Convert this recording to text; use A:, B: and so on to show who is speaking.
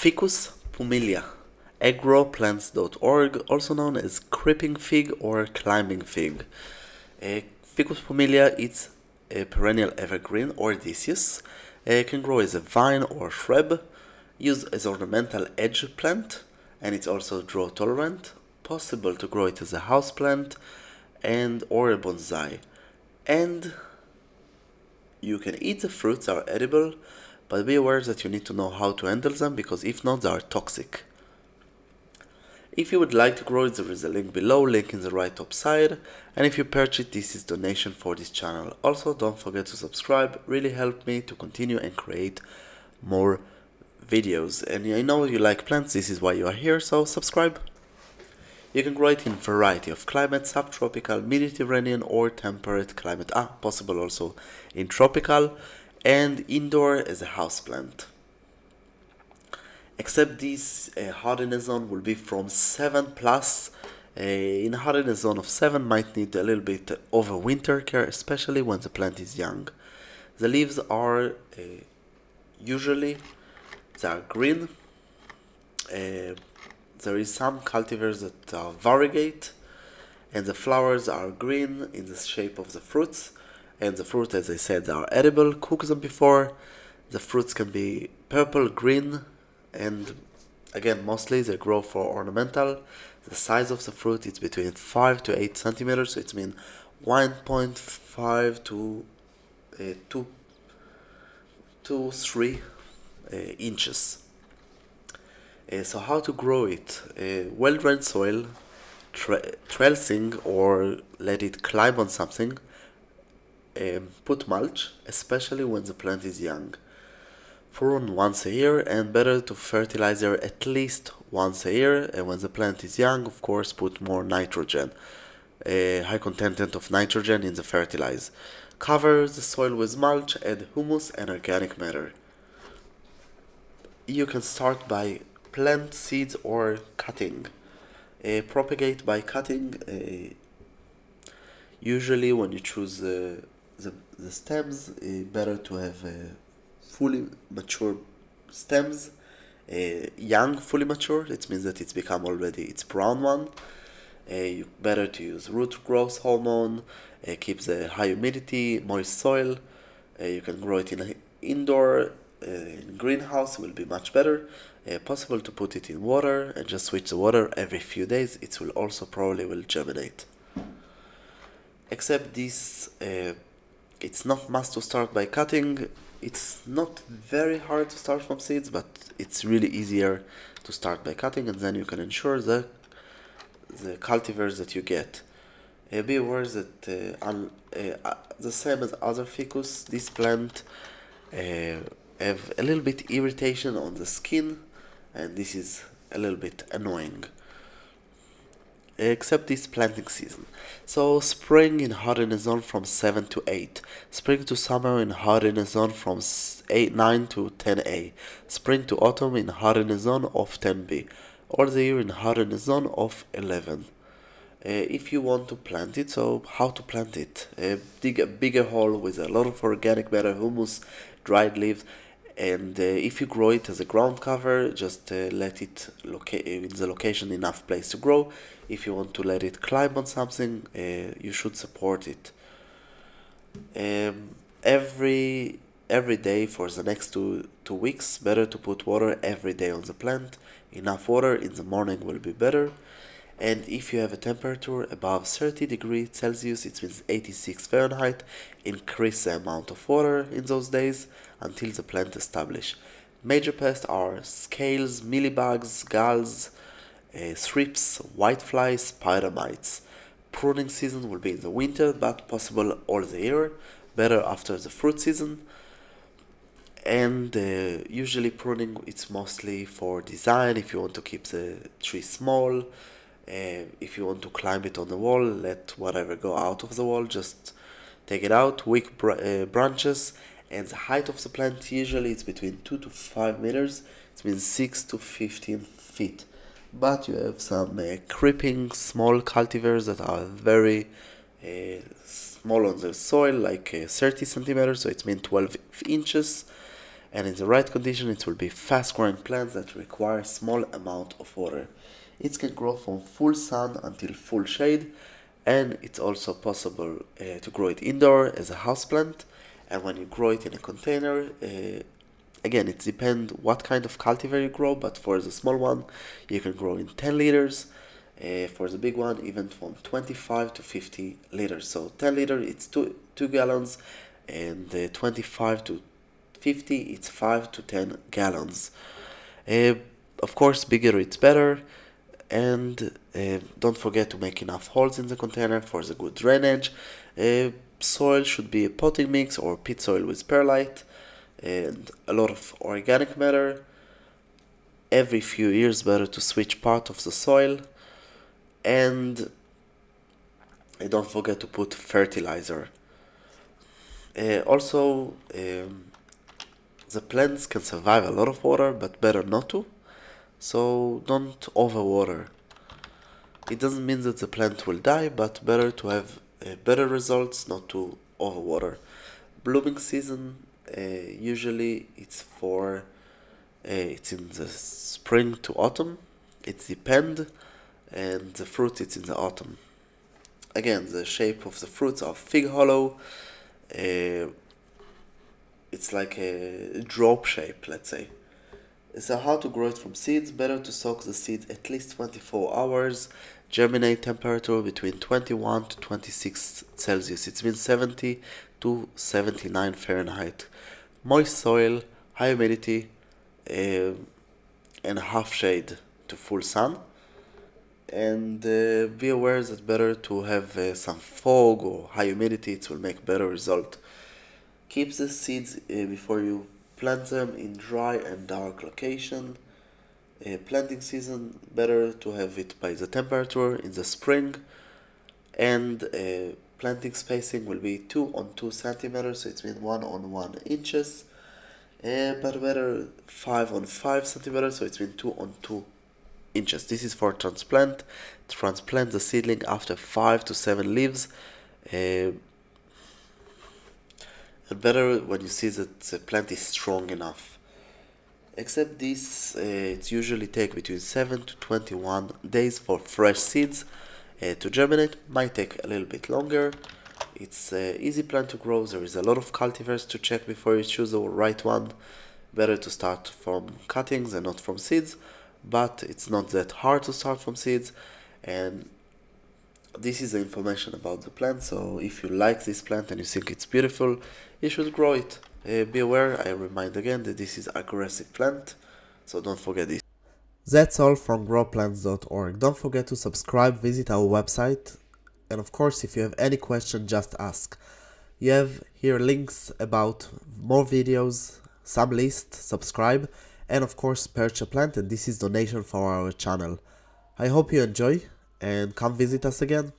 A: Ficus pumila, agroplants.org, also known as creeping fig or climbing fig. Ficus pumila is a perennial evergreen or deciduous. It can grow as a vine or shrub, used as ornamental edge plant, and it's also drought tolerant. Possible to grow it as a houseplant and or a bonsai. And you can eat the fruits, are edible, but be aware that you need to know how to handle them because if not, they are toxic. If you would like to grow it, there is a link below, link in the right top side, and if you purchase this is donation for this channel. Also, don't forget to subscribe, really help me to continue and create more videos. And I know you like plants, this is why you are here, so subscribe. You can grow it in a variety of climates, subtropical, Mediterranean or temperate climate. Possible also in tropical and indoor as a houseplant. Except this hardiness zone will be from 7 plus. In a hardiness zone of 7 might need a little bit of a winter care, especially when the plant is young. The leaves are usually they are green. There is some cultivars that are variegate, and the flowers are green in the shape of the fruits. And the fruit, as I said, are edible. Cook them before. The fruits can be purple, green, and again, mostly they grow for ornamental. The size of the fruit is between 5 to 8 centimeters, so it means 1.5 to 3 inches. So how to grow it? Well-drained soil, trellising or let it climb on something. Put mulch, especially when the plant is young. Prune once a year, and better to fertilizer at least once a year. And when the plant is young, of course, put more nitrogen, high content of nitrogen in the fertilizer. Cover the soil with mulch, add humus and organic matter. You can start by plant seeds or cutting. Propagate by cutting. Usually when you choose the stems, better to have fully mature stems, young fully mature. It means that it's become already its brown one. You better to use root growth hormone, keeps the high humidity, moist soil. You can grow it in an indoor in greenhouse, will be much better. Possible to put it in water and just switch the water every few days. It will also probably will germinate. Except this, it's not must to start by cutting. It's not very hard to start from seeds, but it's really easier to start by cutting, and then you can ensure the cultivars that you get. Be aware that the same as other ficus, this plant have a little bit irritation on the skin, and this is a little bit annoying. Except this planting season. So spring in hardiness zone from 7 to 8. Spring to summer in hardiness zone from 9 to 10A. Spring to autumn in hardiness zone of 10B. All the year in hardiness zone of 11. If you want to plant it, so how to plant it? Dig a bigger hole with a lot of organic matter, humus, dried leaves, and if you grow it as a ground cover, just let it in the location enough place to grow. If you want to let it climb on something, you should support it. Every day for the next two weeks, better to put water every day on the plant. Enough water in the morning will be better. And if you have a temperature above 30 degrees Celsius, it means 86 Fahrenheit, increase the amount of water in those days until the plant established. Major pests are scales, mealybugs, galls, thrips, whiteflies, spider mites. Pruning season will be in the winter, but possible all the year, better after the fruit season. And usually pruning, it's mostly for design, if you want to keep the tree small. If you want to climb it on the wall, let whatever go out of the wall, just take it out, weak branches, and the height of the plant usually it's between 2 to 5 meters, it means 6 to 15 feet. But you have some creeping small cultivars that are very small on the soil, like 30 centimeters, so it means 12 inches. and in the right condition it will be fast growing plants that require small amount of water. It can grow from full sun until full shade, and it's also possible to grow it indoor as a houseplant. And when you grow it in a container, again, it depends what kind of cultivar you grow, but for the small one you can grow in 10 liters. For the big one, even from 25 to 50 liters. So 10 liters, it's 2 gallons, and 25 to 50, it's 5 to 10 gallons. Of course, bigger it's better, and don't forget to make enough holes in the container for the good drainage. Soil should be a potting mix or pit soil with perlite, and a lot of organic matter. Every few years, better to switch part of the soil. And don't forget to put fertilizer. Also, the plants can survive a lot of water, but better not to. So don't overwater. It doesn't mean that the plant will die, but better to have better results, not to overwater. Blooming season, usually it's in the spring to autumn. It depends. And the fruit it's in the autumn. Again, the shape of the fruits are fig hollow. It's like a drop shape, let's say. So how to grow it from seeds? Better to soak the seeds at least 24 hours. Germinate temperature between 21 to 26 Celsius. It means 70 to 79 Fahrenheit. Moist soil, high humidity, and half shade to full sun. And be aware that better to have some fog or high humidity. It will make better result. Keep the seeds before you plant them in dry and dark location. Planting season, better to have it by the temperature in the spring. And planting spacing will be 2 on 2 centimeters, so it means 1 on 1 inches. But better 5 on 5 centimeters, so it means 2 on 2 inches. This is for transplant. Transplant the seedling after 5 to 7 leaves. And better when you see that the plant is strong enough. Except this, it usually takes between 7 to 21 days for fresh seeds to germinate. Might take a little bit longer. It's an easy plant to grow. There is a lot of cultivars to check before you choose the right one. Better to start from cuttings and not from seeds. But it's not that hard to start from seeds, and this is the information about the plant. So if you like this plant and you think it's beautiful, you should grow it. Be aware, I remind again that this is aggressive plant, so don't forget this. That's all from growplants.org. Don't forget to subscribe, visit our website, and of course if you have any question, just ask. You have here links about more videos, some lists, subscribe, and of course purchase a plant, and this is donation for our channel. I hope you enjoy and come visit us again.